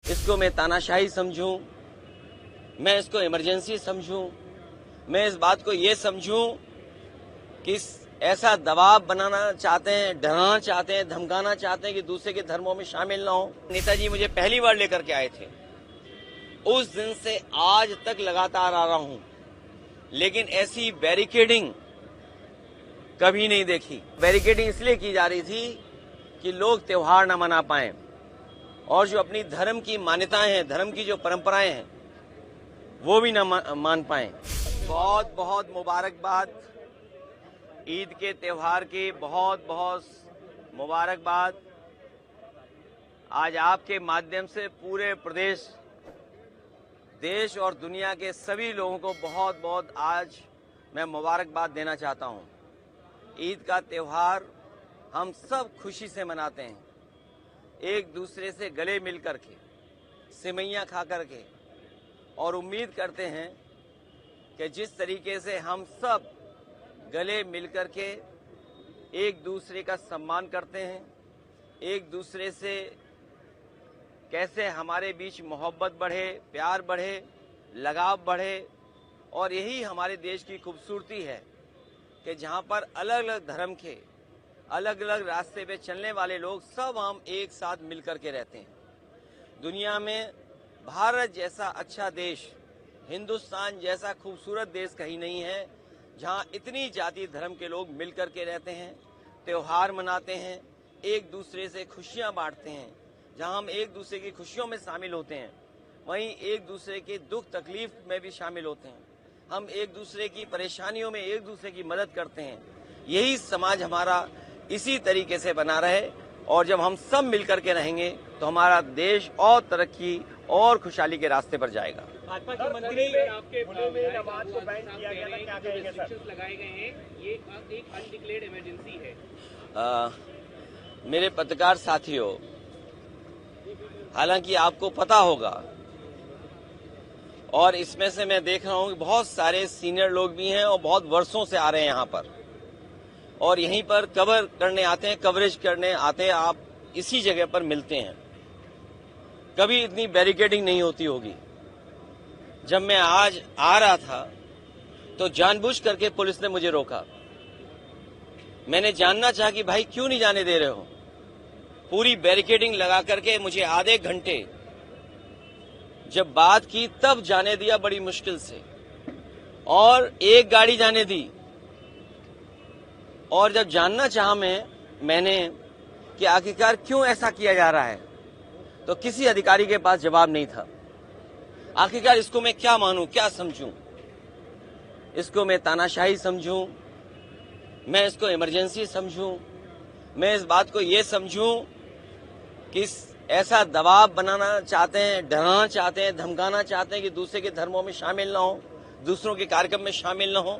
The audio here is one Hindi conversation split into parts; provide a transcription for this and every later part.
इसको मैं तानाशाही समझूं, मैं इसको इमरजेंसी समझूं, मैं इस बात को ये समझूं कि ऐसा दबाव बनाना चाहते हैं, डराना चाहते हैं, धमकाना चाहते हैं कि दूसरे के धर्मों में शामिल ना हो। नेताजी मुझे पहली बार लेकर के आए थे, उस दिन से आज तक लगातार आ रहा हूं, लेकिन ऐसी बैरिकेडिंग कभी नहीं देखी। बैरिकेडिंग इसलिए की जा रही थी कि लोग त्योहार न मना पाएं और जो अपनी धर्म की मान्यताएं हैं, धर्म की जो परंपराएं हैं, वो भी न मान पाएं। बहुत बहुत मुबारकबाद, ईद के त्योहार की बहुत बहुत मुबारकबाद। आज आपके माध्यम से पूरे प्रदेश, देश और दुनिया के सभी लोगों को बहुत बहुत आज मैं मुबारकबाद देना चाहता हूं। ईद का त्योहार हम सब खुशी से मनाते हैं, एक दूसरे से गले मिल करके, सिवैयां खा करके, और उम्मीद करते हैं कि जिस तरीके से हम सब गले मिल करके एक दूसरे का सम्मान करते हैं, एक दूसरे से कैसे हमारे बीच मोहब्बत बढ़े, प्यार बढ़े, लगाव बढ़े, और यही हमारे देश की खूबसूरती है कि जहां पर अलग अलग धर्म के, अलग अलग रास्ते पे चलने वाले लोग सब हम एक साथ मिलकर के रहते हैं। दुनिया में भारत जैसा अच्छा देश, हिंदुस्तान जैसा खूबसूरत देश कहीं नहीं है जहां इतनी जाति धर्म के लोग मिलकर के रहते हैं, त्योहार मनाते हैं, एक दूसरे से खुशियां बांटते हैं। जहां हम एक दूसरे की खुशियों में शामिल होते हैं, वहीं एक दूसरे के दुख तकलीफ में भी शामिल होते हैं। हम एक दूसरे की परेशानियों में एक दूसरे की मदद करते हैं। यही समाज हमारा इसी तरीके से बना रहे, और जब हम सब मिलकर के रहेंगे तो हमारा देश और तरक्की और खुशहाली के रास्ते पर जाएगा। भाजपा के मंत्री आपके नमाज को बैन किया गया था, क्या कहेंगे सर? लगाए गए हैं, ये एक अनडिक्लेयर्ड इमरजेंसी है। मेरे पत्रकार साथियों, हालांकि आपको पता होगा, और इसमें से मैं देख रहा हूं कि बहुत सारे सीनियर लोग भी हैं और बहुत वर्षों से आ रहे हैं यहां पर, और यहीं पर कवर करने आते हैं, कवरेज करने आते हैं। आप इसी जगह पर मिलते हैं। कभी इतनी बैरिकेडिंग नहीं होती होगी। जब मैं आज आ रहा था तो जानबूझ करके पुलिस ने मुझे रोका। मैंने जानना चाहा कि भाई क्यों नहीं जाने दे रहे हो। पूरी बैरिकेडिंग लगा करके मुझे आधे घंटे जब बात की तब जाने दिया, बड़ी मुश्किल से, और एक गाड़ी जाने दी। और जब जानना चाहा मैंने कि आखिरकार क्यों ऐसा किया जा रहा है, तो किसी अधिकारी के पास जवाब नहीं था। आखिरकार इसको मैं क्या मानूं, क्या समझूं? इसको मैं तानाशाही समझूं, मैं इसको इमरजेंसी समझूं, मैं इस बात को ये समझूं कि ऐसा दबाव बनाना चाहते हैं, डराना चाहते हैं, धमकाना चाहते हैं कि दूसरे के धर्मों में शामिल ना हो, दूसरों के कार्यक्रम में शामिल ना हो।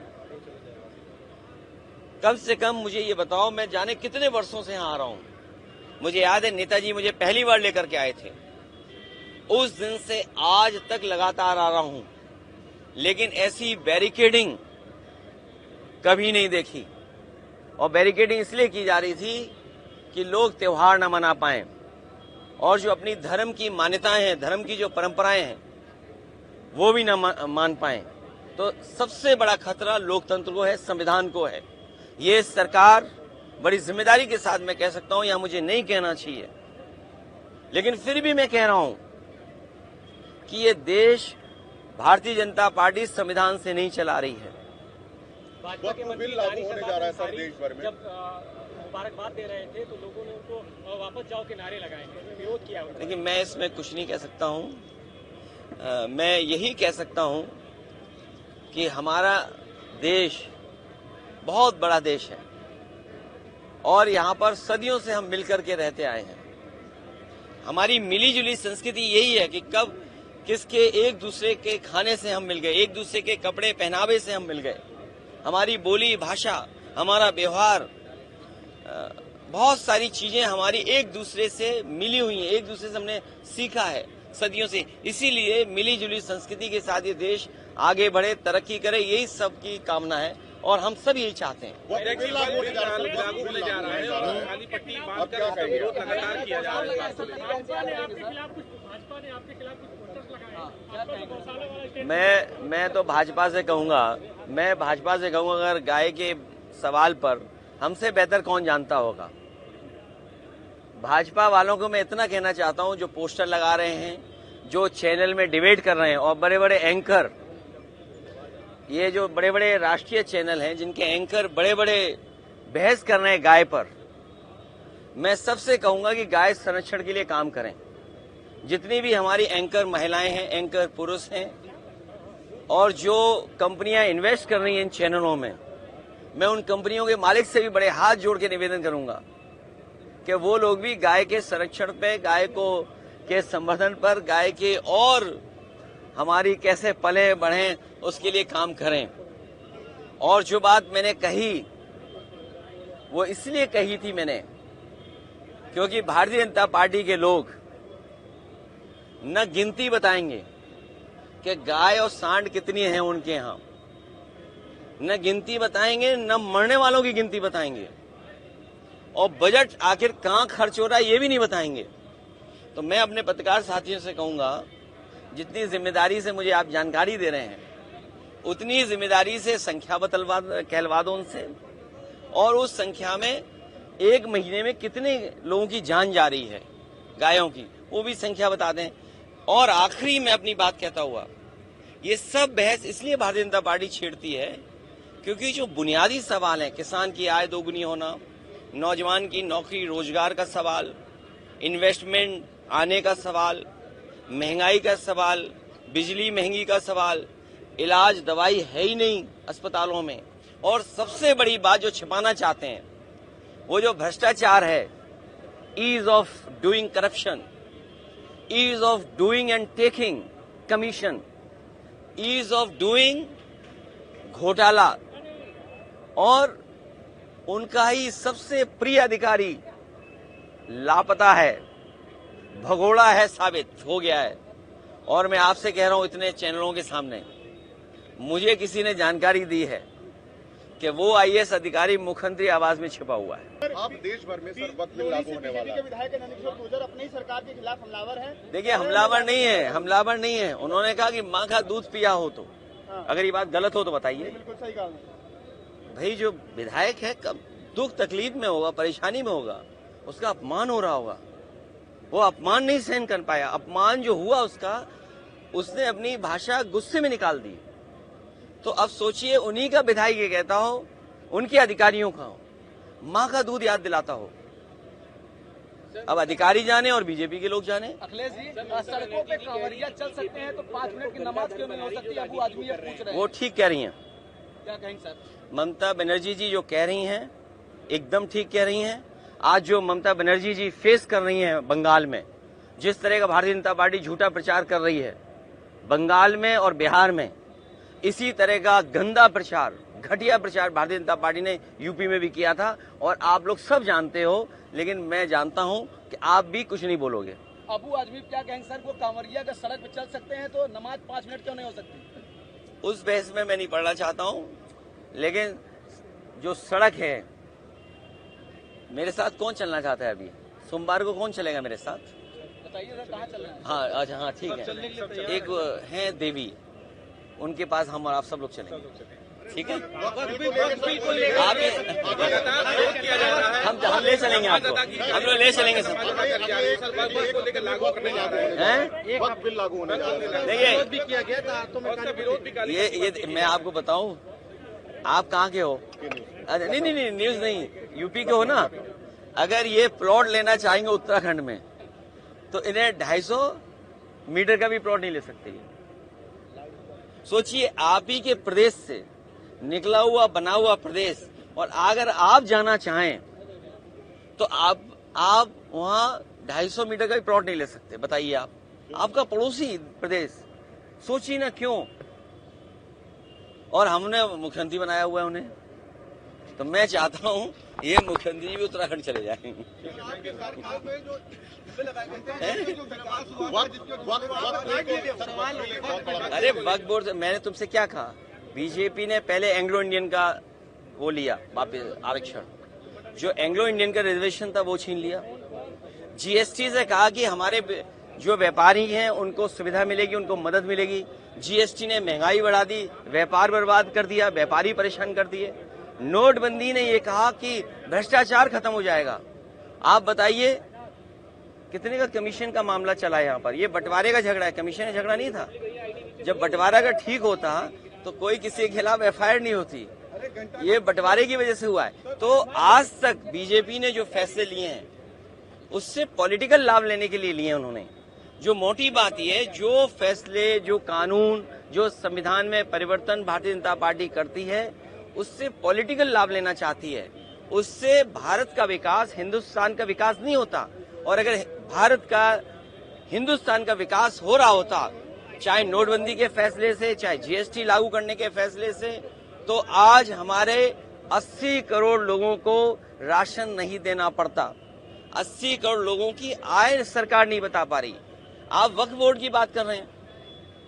कम से कम मुझे ये बताओ, मैं जाने कितने वर्षों से यहाँ आ रहा हूँ। मुझे याद है नेताजी मुझे पहली बार लेकर के आए थे, उस दिन से आज तक लगातार आ रहा हूं, लेकिन ऐसी बैरिकेडिंग कभी नहीं देखी। और बैरिकेडिंग इसलिए की जा रही थी कि लोग त्योहार न मना पाएं और जो अपनी धर्म की मान्यताएं हैं, धर्म की जो परंपराएं हैं, वो भी न मान पाएं। तो सबसे बड़ा खतरा लोकतंत्र को है, संविधान को है। ये सरकार बड़ी जिम्मेदारी के साथ मैं कह सकता हूं, यहां मुझे नहीं कहना चाहिए, लेकिन फिर भी मैं कह रहा हूं कि ये देश भारतीय जनता पार्टी संविधान से नहीं चला रही है। भाजपा के मंत्री लागू होने जा रहा है सर देश भर में। जब मुबारकबाद दे रहे थे तो लोगों ने उनको वापस जाओ के नारे लगाए, विरोध किया। लेकिन मैं इसमें कुछ नहीं कह सकता हूं। मैं यही कह सकता हूं कि हमारा देश बहुत बड़ा देश है, और यहाँ पर सदियों से हम मिलकर के रहते आए हैं। हमारी मिली जुली संस्कृति यही है कि कब किसके एक दूसरे के खाने से हम मिल गए, एक दूसरे के कपड़े पहनावे से हम मिल गए। हमारी बोली भाषा, हमारा व्यवहार, बहुत सारी चीजें हमारी एक दूसरे से मिली हुई हैं, एक दूसरे से हमने सीखा है सदियों से। इसीलिए मिली जुली संस्कृति के साथ ये देश आगे बढ़े, तरक्की करे, यही सबकी कामना है, और हम सब यही चाहते हैं। लागू होने जा रहा है और काली पट्टी बांधकर विरोध लगातार किया जा रहा है। भाजपा ने आपके खिलाफ कुछ पोस्टर्स लगाए हैं, आपका जो गौशाला वाला स्टैंड मैं तो भाजपा से कहूंगा, अगर गाय के सवाल पर हमसे बेहतर कौन जानता होगा। भाजपा वालों को मैं इतना कहना चाहता हूं, जो पोस्टर लगा रहे हैं, जो चैनल में डिबेट कर रहे हैं, और बड़े बड़े एंकर, ये जो बड़े बड़े राष्ट्रीय चैनल हैं जिनके एंकर बड़े बड़े बहस कर रहे हैं गाय पर, मैं सबसे कहूंगा कि गाय संरक्षण के लिए काम करें। जितनी भी हमारी एंकर महिलाएं हैं, एंकर पुरुष हैं, और जो कंपनियां इन्वेस्ट कर रही हैं इन चैनलों में, मैं उन कंपनियों के मालिक से भी बड़े हाथ जोड़ के निवेदन करूंगा कि वो लोग भी गाय के संरक्षण पे, गाय को के संवर्धन पर, गाय के और हमारी कैसे पले बढ़ें उसके लिए काम करें। और जो बात मैंने कही वो इसलिए कही थी मैंने, क्योंकि भारतीय जनता पार्टी के लोग न गिनती बताएंगे कि गाय और सांड कितनी हैं उनके यहां, न गिनती बताएंगे, न मरने वालों की गिनती बताएंगे, और बजट आखिर कहां खर्च हो रहा है ये भी नहीं बताएंगे। तो मैं अपने पत्रकार साथियों से कहूंगा, जितनी जिम्मेदारी से मुझे आप जानकारी दे रहे हैं, उतनी जिम्मेदारी से संख्या कहलवा दो उनसे, और उस संख्या में एक महीने में कितने लोगों की जान जा रही है गायों की, वो भी संख्या बता दें। और आखिरी में अपनी बात कहता हुआ, ये सब बहस इसलिए भारतीय जनता पार्टी छेड़ती है क्योंकि जो बुनियादी सवाल है, किसान की आय दोगुनी होना, नौजवान की नौकरी रोजगार का सवाल, इन्वेस्टमेंट आने का सवाल, महंगाई का सवाल, बिजली महंगी का सवाल, इलाज दवाई है ही नहीं अस्पतालों में, और सबसे बड़ी बात जो छिपाना चाहते हैं वो जो भ्रष्टाचार है, ease of doing corruption, ease of doing and taking commission, ease of doing घोटाला, और उनका ही सबसे प्रिय अधिकारी लापता है, भगोड़ा है, साबित हो गया है। और मैं आपसे कह रहा हूं, इतने चैनलों के सामने मुझे किसी ने जानकारी दी है कि वो आईएएस अधिकारी मुख्यमंत्री आवास में छिपा हुआ है। आप देश भर में सर वक्त बिल लागू होने वाला है। विधायक नंदकिशोर गुर्जर अपनी ही सरकार के खिलाफ हमलावर है। देखिए, हमलावर नहीं है। उन्होंने कहा कि माँ का दूध पिया हो तो, अगर ये बात गलत हो तो बताइए। बिल्कुल सही कहा भाई, जो विधायक है कब दुख तकलीफ में होगा, परेशानी में होगा, उसका अपमान हो रहा होगा, वो अपमान नहीं सहन कर पाया। अपमान जो हुआ उसने अपनी भाषा गुस्से में निकाल दी। तो अब सोचिए, उन्हीं का विधायक ये कहता हो, उनके अधिकारियों का हो, माँ का दूध याद दिलाता हो। अब अधिकारी जाने और बीजेपी के लोग जाने। अखिलेश जी, सड़कों पे कांवरिया चल सकते हैं तो 5 मिनट की नमाज क्यों नहीं हो सकती? अबू आदमी ये पूछ रहे हैं। वो ठीक कह रही हैं। क्या कहेंगे सर? ममता बनर्जी जी जो कह रही हैं एकदम ठीक कह रही हैं। आज जो ममता बनर्जी जी फेस कर रही हैं बंगाल में, जिस तरह का भारतीय जनता पार्टी झूठा प्रचार कर रही है बंगाल में और बिहार में, इसी तरह का गंदा प्रचार, घटिया प्रचार भारतीय जनता पार्टी ने यूपी में भी किया था, और आप लोग सब जानते हो। लेकिन मैं जानता हूं कि आप भी कुछ नहीं बोलोगे। अबू आजमी क्या कहेंगे सर? वो कांवरिया अगर सड़क पे चल सकते हैं तो नमाज 5 मिनट क्यों नहीं हो सकती? उस बहस में मैं नहीं पढ़ना चाहता हूं, लेकिन जो सड़क है, मेरे साथ कौन चलना चाहता है? अभी सोमवार को कौन चलेगा मेरे साथ? बताइए सर, कहाँ चल रहे हैं? हाँ, अच्छा, हाँ, ठीक है। एक है देवी, उनके पास हम और आप सब लोग चलेंगे, ठीक है? हम ले चलेंगे आपको, हम लोग ले चलेंगे सब। वक्त बिल लागू होने जा रहा है। देखिए, ये मैं आपको बताऊं, आप कहाँ के हो? नहीं, न्यूज नहीं, यूपी के हो ना। अगर ये प्लॉट लेना चाहेंगे उत्तराखंड में तो इन्हें 250 मीटर का भी प्लॉट नहीं ले सकते। सोचिए, आप ही के प्रदेश से निकला हुआ बना हुआ प्रदेश, और अगर आप जाना चाहें तो आप वहां 250 मीटर का भी प्लॉट नहीं ले सकते। बताइए, आप आपका पड़ोसी प्रदेश, सोचिए ना क्यों। और हमने मुख्यमंत्री बनाया हुआ है उन्हें, तो मैं चाहता हूं ये मुख्यमंत्री भी उत्तराखंड चले जाएंगे। अरे वक्फ बोर्ड, मैंने तुमसे क्या कहा? बीजेपी ने पहले एंग्लो इंडियन का वो लिया वापस आरक्षण, जो एंग्लो इंडियन का रिजर्वेशन था वो छीन लिया। जीएसटी से कहा कि हमारे जो व्यापारी हैं उनको सुविधा मिलेगी, उनको मदद मिलेगी। जीएसटी ने महंगाई बढ़ा दी, व्यापार बर्बाद कर दिया, व्यापारी परेशान कर दिए। नोटबंदी ने ये कहा कि भ्रष्टाचार खत्म हो जाएगा। आप बताइए कितने का कमीशन का मामला चला यहाँ पर? ये बंटवारे का झगड़ा है, कमीशन का झगड़ा नहीं था। जब बंटवारा का ठीक होता तो कोई किसी के खिलाफ एफआईआर नहीं होती। ये बंटवारे की वजह से हुआ है। तो आज तक बीजेपी ने जो फैसले लिए हैं उससे पॉलिटिकल लाभ लेने के लिए लिए उन्होंने। जो मोटी बात ये है, जो फैसले, जो कानून, जो संविधान में परिवर्तन भारतीय जनता पार्टी करती है उससे पॉलिटिकल लाभ लेना चाहती है। उससे भारत का विकास, हिंदुस्तान का विकास नहीं होता। और अगर भारत का, हिंदुस्तान का विकास हो रहा होता, चाहे नोटबंदी के फैसले से, चाहे जीएसटी लागू करने के फैसले से, तो आज हमारे 80 करोड़ लोगों को राशन नहीं देना पड़ता। 80 करोड़ लोगों की आय सरकार नहीं बता पा रही। आप वक्फ बोर्ड की बात कर रहे हैं,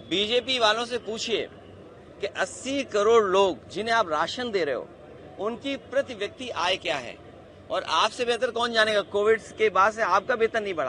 बीजेपी वालों से पूछिए कि 80 करोड़ लोग जिन्हें आप राशन दे रहे हो उनकी प्रति व्यक्ति आय क्या है। और आपसे बेहतर कौन जानेगा, कोविड के बाद से आपका वेतन नहीं बढ़ा।